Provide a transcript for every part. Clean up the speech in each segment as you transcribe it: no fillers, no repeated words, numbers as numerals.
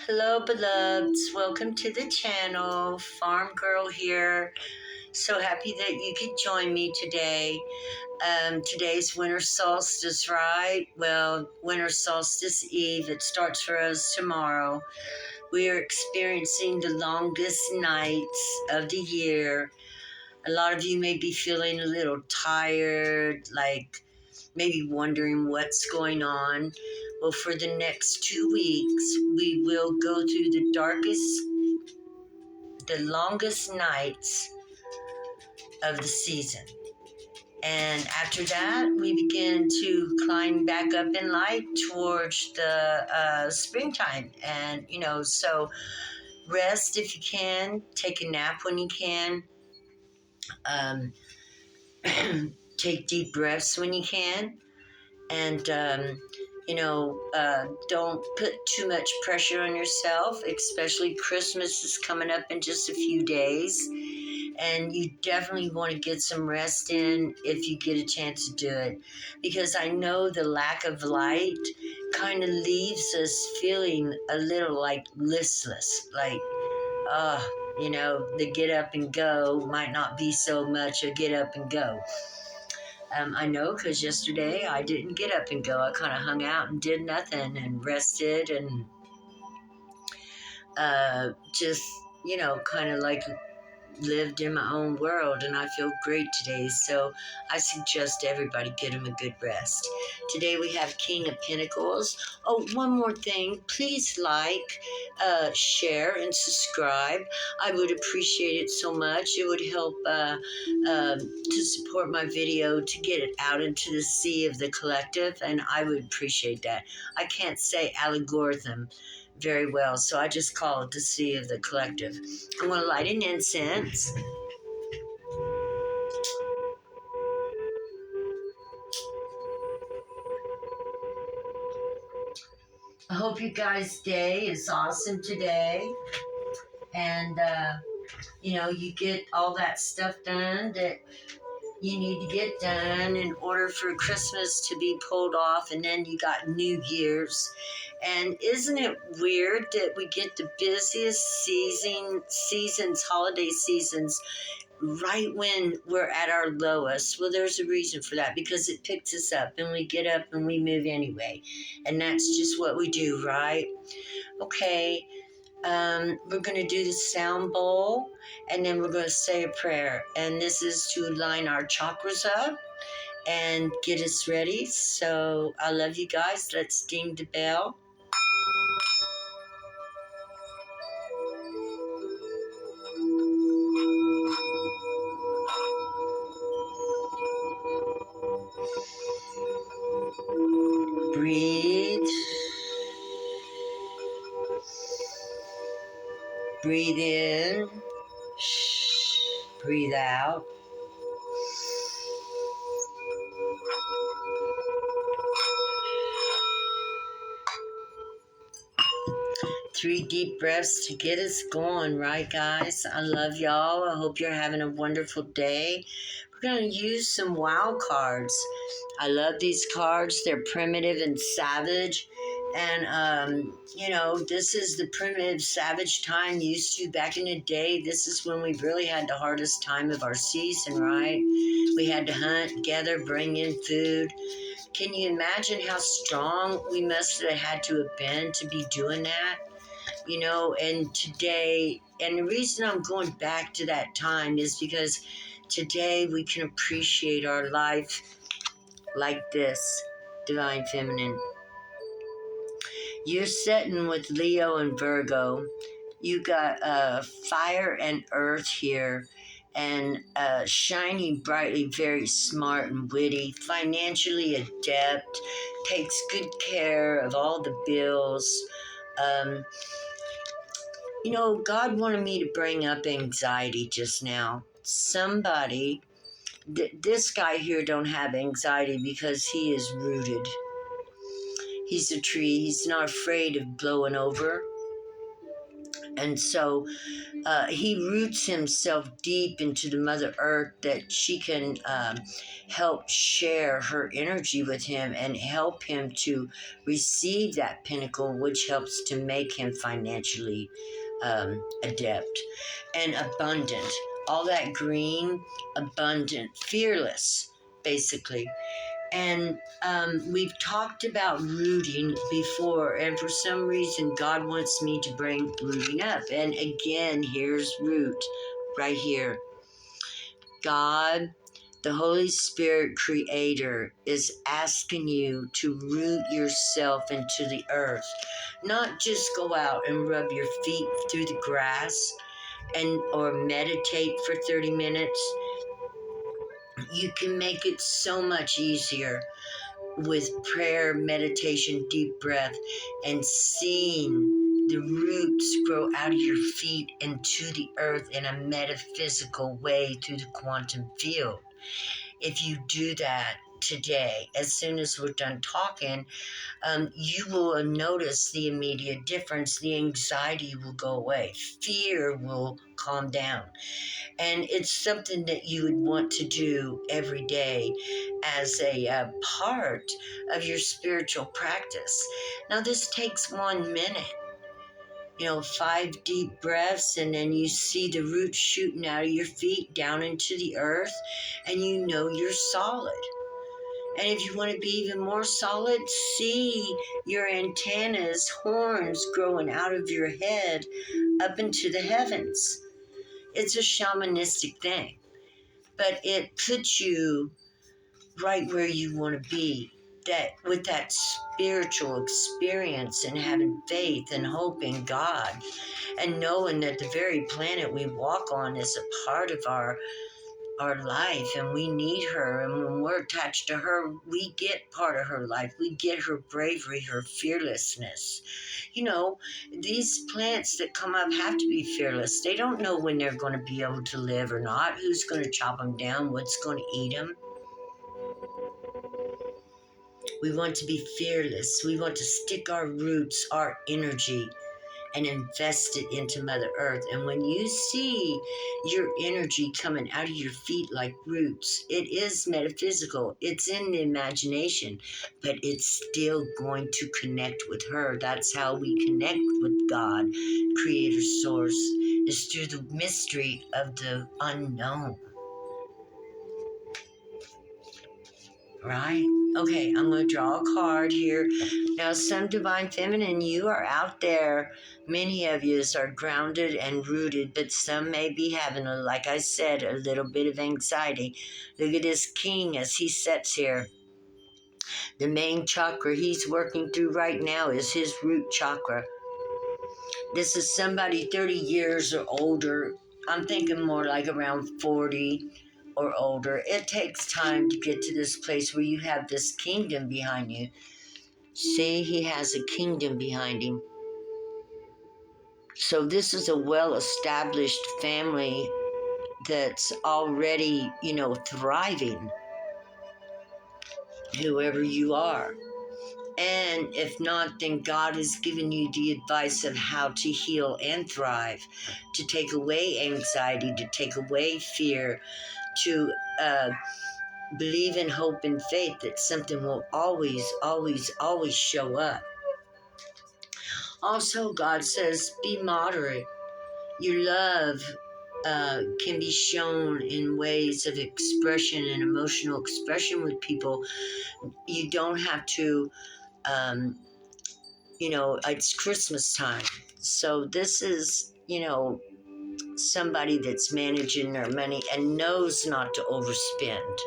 Hello, beloveds. Welcome to the channel. Farm Girl here. So happy that you could join me today. Today's winter solstice, right? Well, winter solstice eve. It starts for us tomorrow. We are experiencing the longest nights of the year. A lot of you may be feeling a little tired, like maybe wondering what's going on. Well, for the next 2 weeks, we will go through the longest nights of the season. And after that, we begin to climb back up in light towards the springtime. And, so rest if you can, take a nap when you can, um, take deep breaths when you can. And, don't put too much pressure on yourself, especially Christmas is coming up in just a few days. And you definitely want to get some rest in if you get a chance to do it. Because I know the lack of light kind of leaves us feeling a little like listless, like, the get up and go might not be so much a get up and go. I know because yesterday I didn't get up and go. I kind of hung out and did nothing and rested and just, kind of like lived in my own world, and I feel great today. So I suggest everybody get them a good rest. Today we have King of Pentacles. Oh, one more thing. Please like, share, and subscribe. I would appreciate it so much. It would help to support my video to get it out into the sea of the collective, and I would appreciate that. I can't say algorithm very well, so I just call it the sea of the collective. I'm going to light an incense. I hope you guys' day is awesome today, and you get all that stuff done that you need to get done in order for Christmas to be pulled off, and then you got New Year's. And isn't it weird that we get the busiest holiday seasons, right when we're at our lowest? Well, there's a reason for that, because it picks us up and we get up and we move anyway. And that's just what we do, right? Okay. We're going to do the sound bowl, and then we're going to say a prayer. And this is to line our chakras up and get us ready. So I love you guys. Let's ding the bell. Breathe. Breathe in. Breathe out. Three deep breaths to get us going, right, guys? I love y'all. I hope you're having a wonderful day. We're going to use some wow cards. I love these cards. They're primitive and savage. And, this is the primitive, savage time used to back in the day. This is when we really had the hardest time of our season, right? We had to hunt, gather, bring in food. Can you imagine how strong we must have had to have been to be doing that? And today, and the reason I'm going back to that time is because today we can appreciate our life like this, Divine Feminine. You're sitting with Leo and Virgo. You got fire and earth here, and shiny, brightly, very smart and witty, financially adept, takes good care of all the bills. God wanted me to bring up anxiety just now. Somebody, this guy here don't have anxiety because he is rooted. He's a tree. He's not afraid of blowing over. And so he roots himself deep into the Mother Earth that she can help share her energy with him and help him to receive that pinnacle, which helps to make him financially adept and abundant. All that green, abundant, fearless, basically. And we've talked about rooting before, and for some reason, God wants me to bring rooting up. And again, here's root right here. God, the Holy Spirit Creator, is asking you to root yourself into the earth. Not just go out and rub your feet through the grass or meditate for 30 minutes. You can make it so much easier with prayer, meditation, deep breath, and seeing the roots grow out of your feet into the earth in a metaphysical way through the quantum field. If you do that today, as soon as we're done talking, you will notice the immediate difference. The anxiety will go away. Fear will calm down. And it's something that you would want to do every day as a part of your spiritual practice. Now, this takes 1 minute. 5 deep breaths, and then you see the roots shooting out of your feet down into the earth, and you know you're solid. And if you want to be even more solid, see your antennas, horns growing out of your head up into the heavens. It's a shamanistic thing, but it puts you right where you want to be, that with that spiritual experience and having faith and hope in God and knowing that the very planet we walk on is a part of our life, and we need her, and when we're attached to her, we get part of her life. We get her bravery, her fearlessness. These plants that come up have to be fearless. They don't know when they're going to be able to live or not, who's going to chop them down, what's going to eat them. We want to be fearless. We want to stick our roots, our energy, and invest it into Mother Earth. And when you see your energy coming out of your feet like roots, it is metaphysical. It's in the imagination, but it's still going to connect with her. That's how we connect with God, Creator Source, is through the mystery of the unknown. Right? Okay, I'm going to draw a card here. Now, some Divine Feminine, you are out there. Many of you are grounded and rooted, but some may be having, like I said, a little bit of anxiety. Look at this king as he sits here. The main chakra he's working through right now is his root chakra. This is somebody 30 years or older. I'm thinking more like around 40 or older. It takes time to get to this place where you have this kingdom behind you. See, he has a kingdom behind him. So this is a well-established family that's already, thriving, whoever you are. And if not, then God has given you the advice of how to heal and thrive, to take away anxiety, to take away fear, to believe in hope and faith that something will always, always, always show up. Also, God says, be moderate. Your love can be shown in ways of expression and emotional expression with people. You don't have to, it's Christmas time. So this is, somebody that's managing their money and knows not to overspend.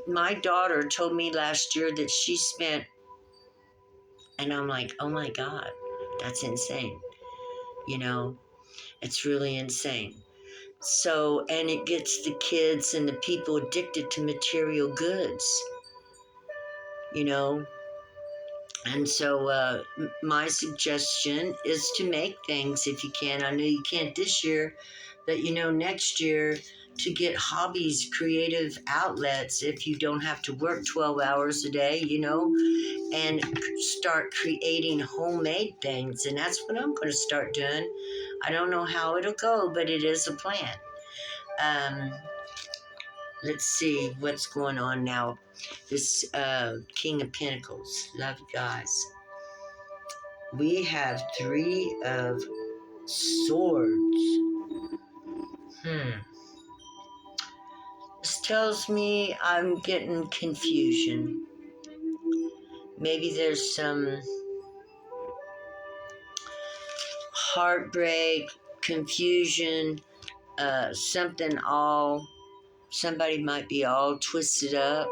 My daughter told me last year that she spent, and I'm like, oh my God, that's insane. It's really insane. So, and it gets the kids and the people addicted to material goods, And so my suggestion is to make things if you can. I know you can't this year, but next year to get hobbies, creative outlets if you don't have to work 12 hours a day, and start creating homemade things. And that's what I'm going to start doing. I don't know how it'll go, but it is a plan. Let's see what's going on now. This King of Pentacles. Love you guys. We have Three of Swords. This tells me I'm getting confusion. Maybe there's some heartbreak, confusion, somebody might be all twisted up.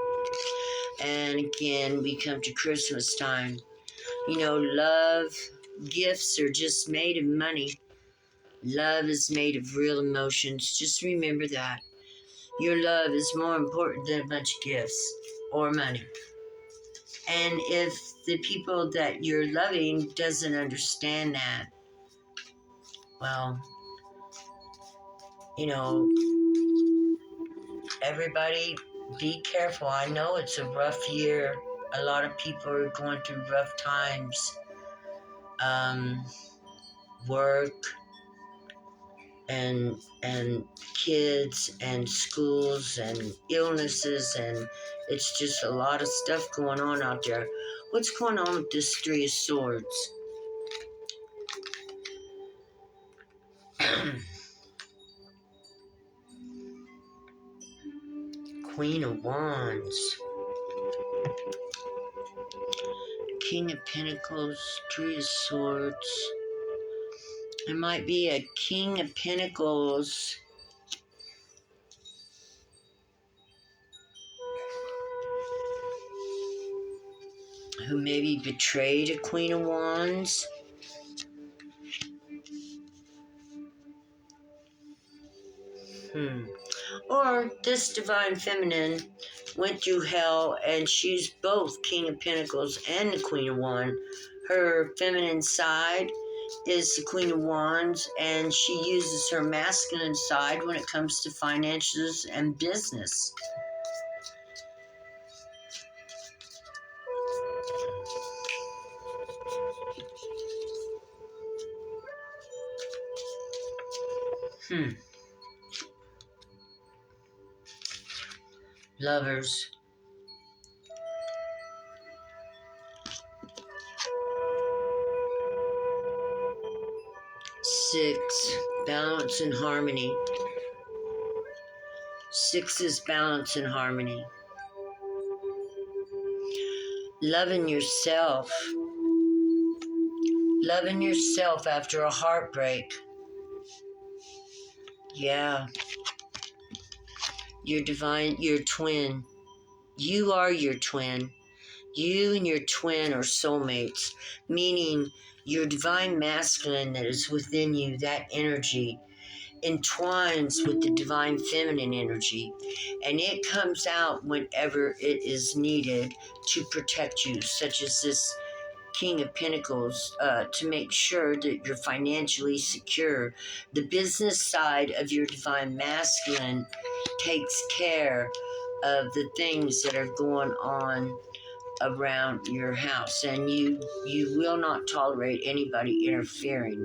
And again, we come to Christmas time. Love, gifts are just made of money. Love is made of real emotions. Just remember that. Your love is more important than a bunch of gifts or money. And if the people that you're loving doesn't understand that, well, everybody be careful. I know it's a rough year. A lot of people are going through rough times. Work and kids and schools and illnesses, and it's just a lot of stuff going on out there. What's going on with this Three of Swords? Queen of Wands, King of Pentacles, Three of Swords. It might be a King of Pentacles who maybe betrayed a Queen of Wands. Or this Divine Feminine went through hell, and she's both King of Pentacles and the Queen of Wands. Her feminine side is the Queen of Wands, and she uses her masculine side when it comes to finances and business. Lovers. Six, balance and harmony. Six is balance and harmony. Loving yourself. Loving yourself after a heartbreak. Yeah. Your twin. You are your twin. You and your twin are soulmates, meaning your divine masculine that is within you, that energy, entwines with the divine feminine energy, and it comes out whenever it is needed to protect you, such as this King of Pentacles, to make sure that you're financially secure. The business side of your divine masculine takes care of the things that are going on around your house, and you will not tolerate anybody interfering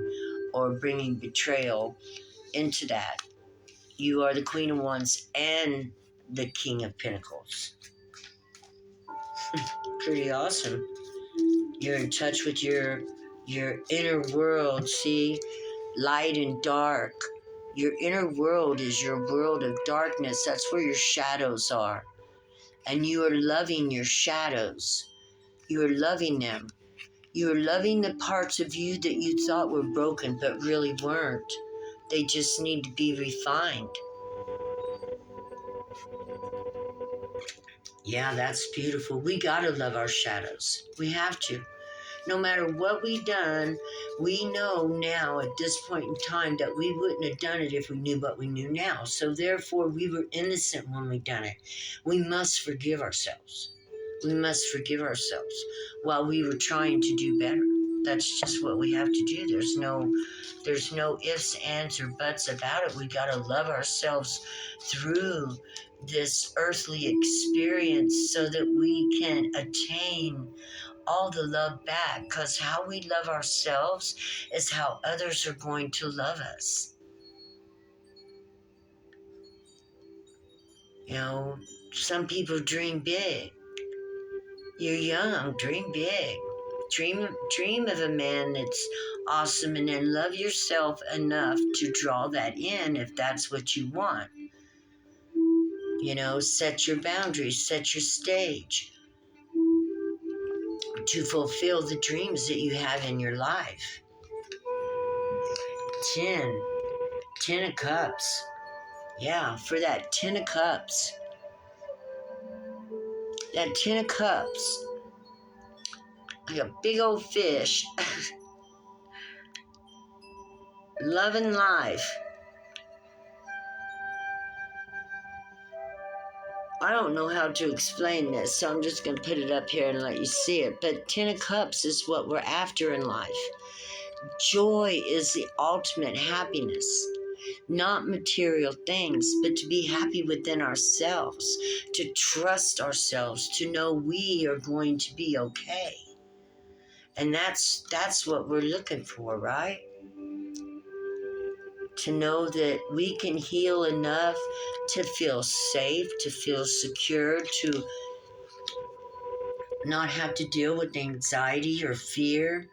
or bringing betrayal into that. You are the Queen of Wands and the King of Pentacles. Pretty awesome. You're in touch with your inner world. See, light and dark. Your inner world is your world of darkness. That's where your shadows are. And you are loving your shadows. You are loving them. You are loving the parts of you that you thought were broken but really weren't. They just need to be refined. Yeah, that's beautiful. We gotta love our shadows. We have to. No matter what we've done, we know now at this point in time that we wouldn't have done it if we knew what we knew now. So therefore, we were innocent when we done it. We must forgive ourselves. We must forgive ourselves while we were trying to do better. That's just what we have to do. There's no ifs, ands, or buts about it. We got to love ourselves through this earthly experience so that we can attain all the love back. Because how we love ourselves is how others are going to love us. You know, some people dream big. You're young, dream big. Dream of a man that's awesome, and then love yourself enough to draw that in if that's what you want. You know, set your boundaries, set your stage to fulfill the dreams that you have in your life. 10. 10 of Cups. Yeah, for that 10 of Cups. That 10 of Cups. Like a big old fish. Loving life. I don't know how to explain this, so I'm just going to put it up here and let you see it. But 10 of Cups is what we're after in life. Joy is the ultimate happiness. Not material things, but to be happy within ourselves, to trust ourselves, to know we are going to be okay. And that's what we're looking for, right? To know that we can heal enough to feel safe, to feel secure, to not have to deal with anxiety or fear.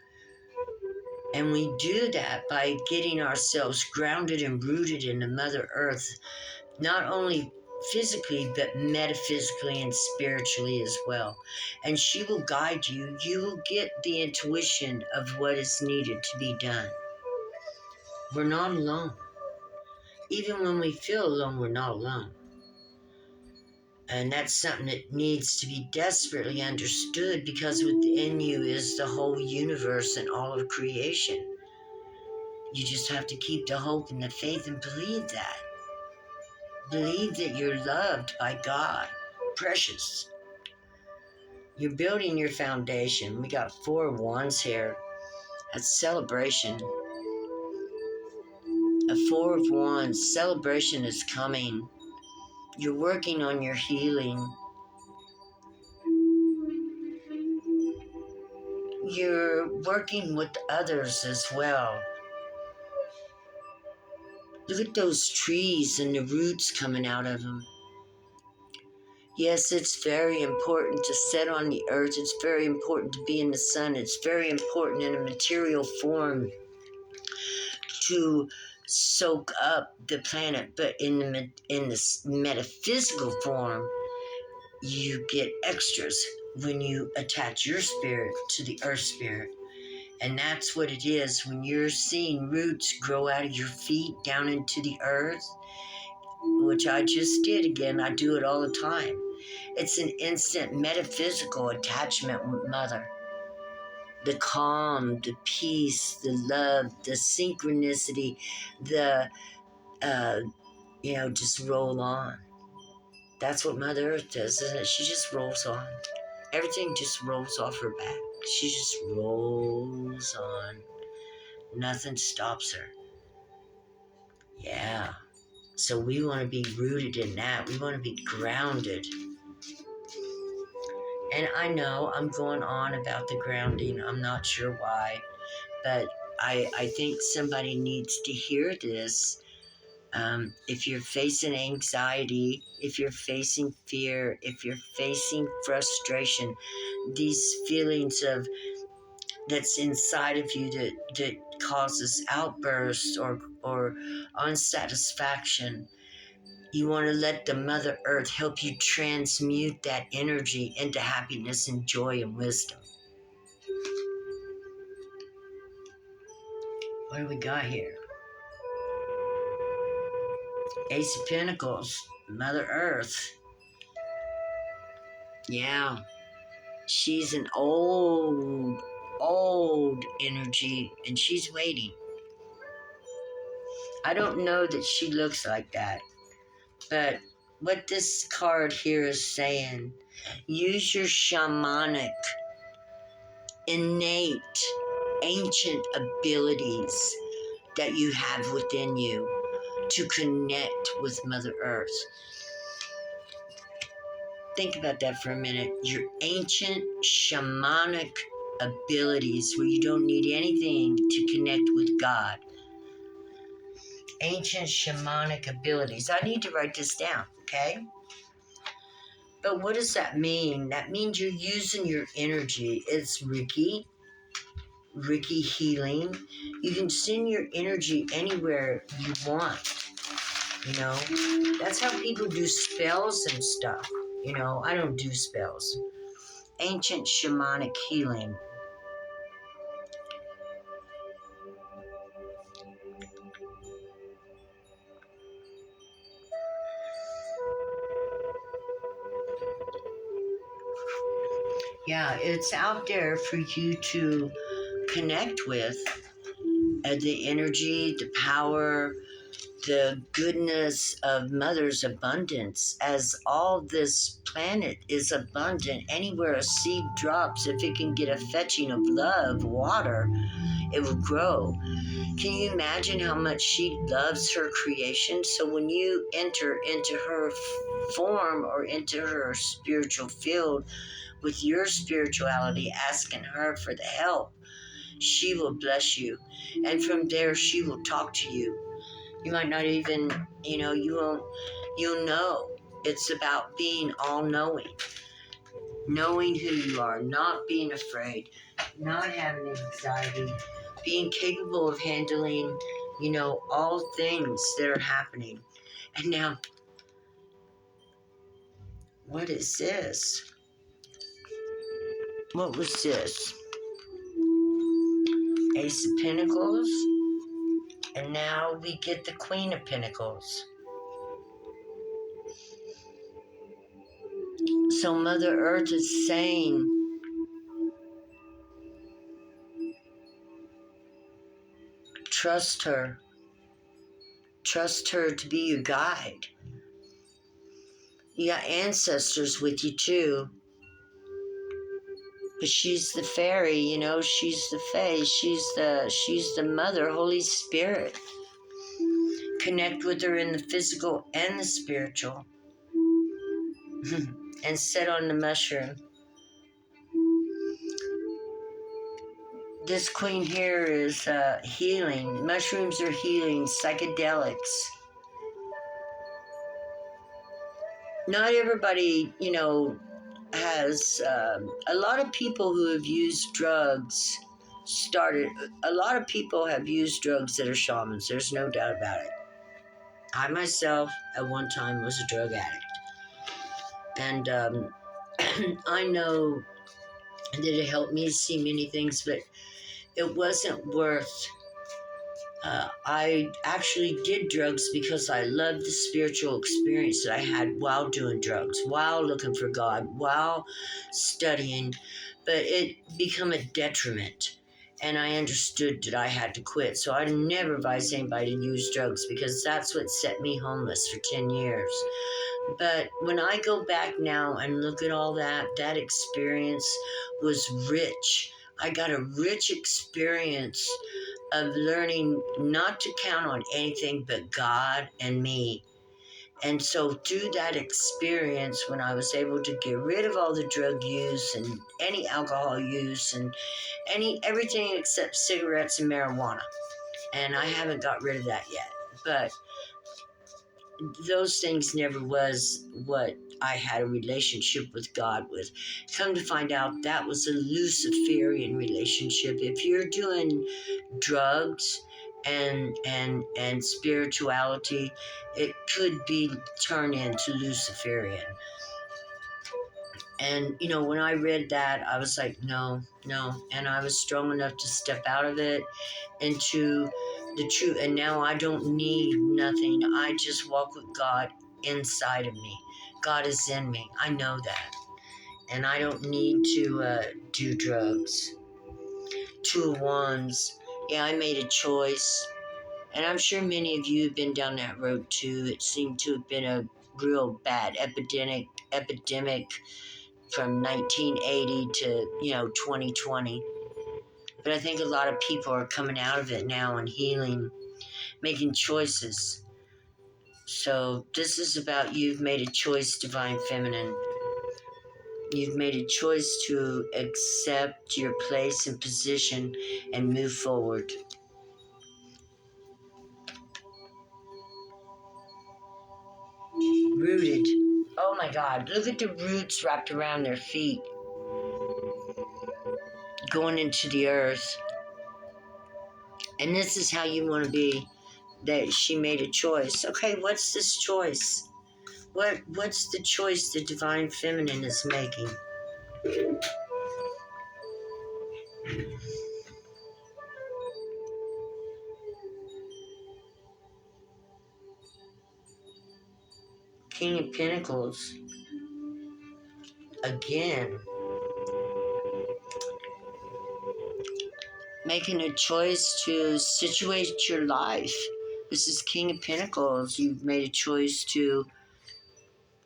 And we do that by getting ourselves grounded and rooted in the Mother Earth, not only physically, but metaphysically and spiritually as well. And she will guide you. You will get the intuition of what is needed to be done. We're not alone. Even when we feel alone, we're not alone. And that's something that needs to be desperately understood, because within you is the whole universe and all of creation. You just have to keep the hope and the faith and believe that. Believe that you're loved by God. Precious. You're building your foundation. We got 4 of Wands here. That's celebration. A 4 of Wands. Celebration is coming. You're working on your healing. You're working with others as well. Look at those trees and the roots coming out of them. Yes, it's very important to set on the earth. It's very important to be in the sun. It's very important in a material form to soak up the planet. But in this metaphysical form, you get extras when you attach your spirit to the earth spirit. And that's what it is when you're seeing roots grow out of your feet down into the earth, which I just did again. I do it all the time. It's an instant metaphysical attachment with Mother. The calm, the peace, the love, the synchronicity, just roll on. That's what Mother Earth does, isn't it? She just rolls on. Everything just rolls off her back. She just rolls on. Nothing stops her. Yeah. So we want to be rooted in that. We want to be grounded. And I know I'm going on about the grounding. I'm not sure why. But I think somebody needs to hear this. If you're facing anxiety, if you're facing fear, if you're facing frustration, these feelings of that's inside of you that causes outbursts or unsatisfaction, you want to let the Mother Earth help you transmute that energy into happiness and joy and wisdom. What do we got here? Ace of Pentacles, Mother Earth. Yeah. She's an old energy, and she's waiting. I don't know that she looks like that, but what this card here is saying, use your shamanic, innate ancient abilities that you have within you to connect with Mother Earth. Think about that for a minute. Your ancient shamanic abilities where you don't need anything to connect with God. Ancient shamanic abilities. I need to write this down, okay? But what does that mean? That means you're using your energy. It's Reiki healing. You can send your energy anywhere you want. You know, that's how people do spells and stuff. You know, I don't do spells. Ancient shamanic healing. Yeah, it's out there for you to connect with the energy, the power, the goodness of Mother's abundance, as all this planet is abundant. Anywhere a seed drops, if it can get a fetching of love, water, it will grow. Can you imagine how much she loves her creation? So when you enter into her form or into her spiritual field with your spirituality, asking her for the help, she will bless you. And from there, she will talk to you. You might not even, you'll know. It's about being all-knowing, knowing who you are, not being afraid, not having anxiety, being capable of handling, all things that are happening. And now, what is this? What was this? Ace of Pentacles. And now we get the Queen of Pentacles. So Mother Earth is saying, trust her. Trust her to be your guide. You got ancestors with you too. But she's the fairy, she's the fae, she's the Mother, Holy Spirit. Connect with her in the physical and the spiritual. And sit on the mushroom. This queen here is healing. Mushrooms are healing, psychedelics. Not everybody, has a lot of people who have used drugs a lot of people have used drugs that are shamans. There's no doubt about it. I myself at one time was a drug addict, and I know that it helped me see many things, but it wasn't worth. I actually did drugs because I loved the spiritual experience that I had while doing drugs, while looking for God, while studying, but it became a detriment. And I understood that I had to quit. So I never advise anybody to use drugs because that's what set me homeless for 10 years. But when I go back now and look at all that experience was rich. I got a rich experience of learning not to count on anything but God and me. And so through that experience, when I was able to get rid of all the drug use and any alcohol use and everything except cigarettes and marijuana, and I haven't got rid of that yet, but those things never was what I had a relationship with God with. Come to find out, that was a Luciferian relationship. If you're doing drugs and spirituality, it could be turned into Luciferian. And when I read that, I was like, no, and I was strong enough to step out of it into the truth. And now I don't need nothing. I just walk with God inside of me. God is in me. I know that. And I don't need to do drugs. Two of Wands. Yeah, I made a choice. And I'm sure many of you have been down that road too. It seemed to have been a real bad epidemic from 1980 to, 2020. But I think a lot of people are coming out of it now and healing, making choices. So this is about you've made a choice, Divine Feminine. You've made a choice to accept your place and position and move forward. Rooted. Oh my God, look at the roots wrapped around their feet, going into the earth. And this is how you want to be, that she made a choice. Okay, what's this choice? What's the choice the Divine Feminine is making? King of Pentacles. Again. Making a choice to situate your life. This is King of Pentacles. You've made a choice to,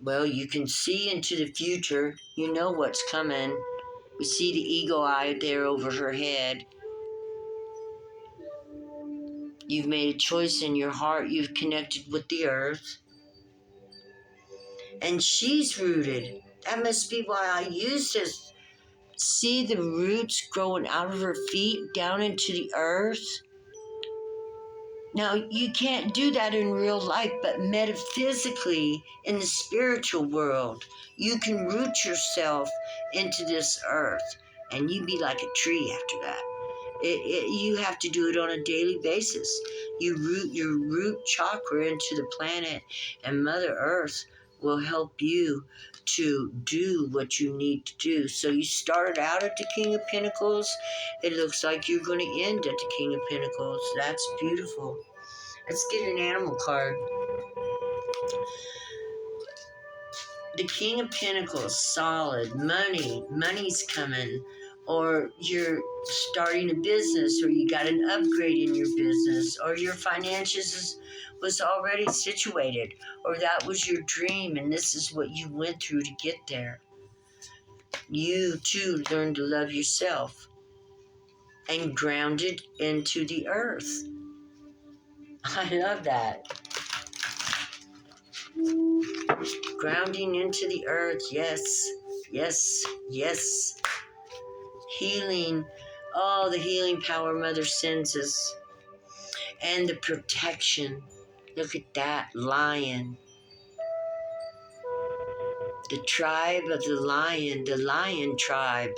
well, you can see into the future. You know what's coming. We see the eagle eye there over her head. You've made a choice in your heart. You've connected with the earth. And she's rooted. That must be why I use this. See the roots growing out of her feet down into the earth? Now, you can't do that in real life, but metaphysically, in the spiritual world, you can root yourself into this earth, and you be like a tree after that. You have to do it on a daily basis. You root your root chakra into the planet, and Mother Earth will help you to do what you need to do. So you started out at the King of Pentacles. It looks like you're going to end at the King of Pentacles. That's beautiful. Let's get an animal card. The King of Pentacles, solid, money. Money's coming. Or you're starting a business, or you got an upgrade in your business, or your finances was already situated, or that was your dream and this is what you went through to get there. You too learned to love yourself and grounded into the earth. I love that. Grounding into the earth, yes, yes, yes. Healing, all the healing power Mother sends us. And the protection. Look at that lion. The tribe of the lion tribe.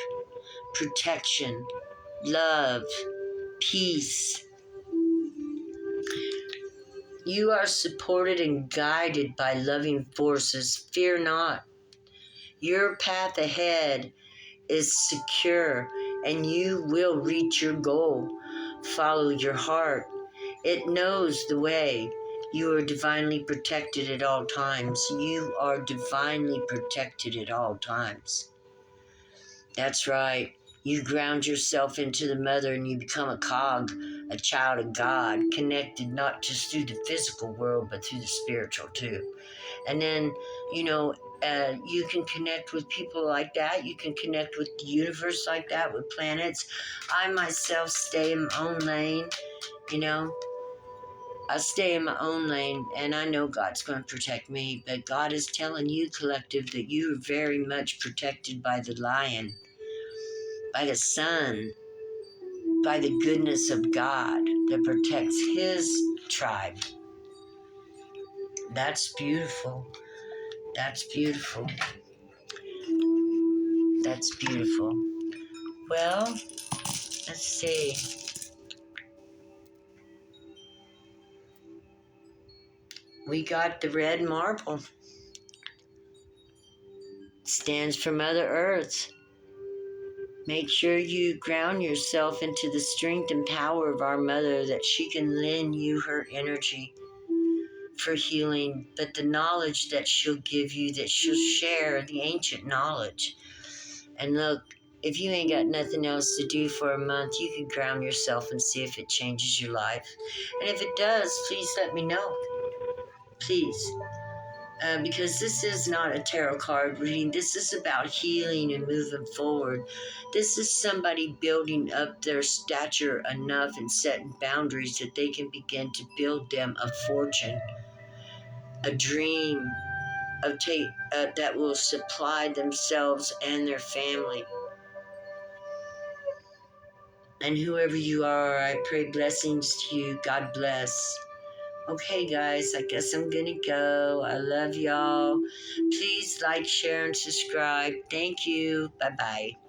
Protection, love, peace. You are supported and guided by loving forces. Fear not. Your path ahead is secure and you will reach your goal. Follow your heart. It knows the way. You are divinely protected at all times. You are divinely protected at all times. That's right. You ground yourself into the Mother and you become a cog, a child of God, connected not just through the physical world, but through the spiritual too. And then, you can connect with people like that. You can connect with the universe like that, with planets. I myself stay in my own lane, I stay in my own lane, and I know God's going to protect me, but God is telling you, collective, that you are very much protected by the lion, by the sun, by the goodness of God that protects his tribe. That's beautiful. That's beautiful. That's beautiful. Well, let's see. We got the red marble. Stands for Mother Earth. Make sure you ground yourself into the strength and power of our Mother, that she can lend you her energy for healing, but the knowledge that she'll give you, that she'll share, the ancient knowledge. And look, if you ain't got nothing else to do for a month, you can ground yourself and see if it changes your life. And if it does, please let me know. Please. because this is not a tarot card reading. This is about healing and moving forward. This is somebody building up their stature enough and setting boundaries that they can begin to build them a fortune, a dream of that will supply themselves and their family. And whoever you are, I pray blessings to you. God bless. Okay, guys, I guess I'm gonna go. I love y'all. Please like, share, and subscribe. Thank you. Bye-bye.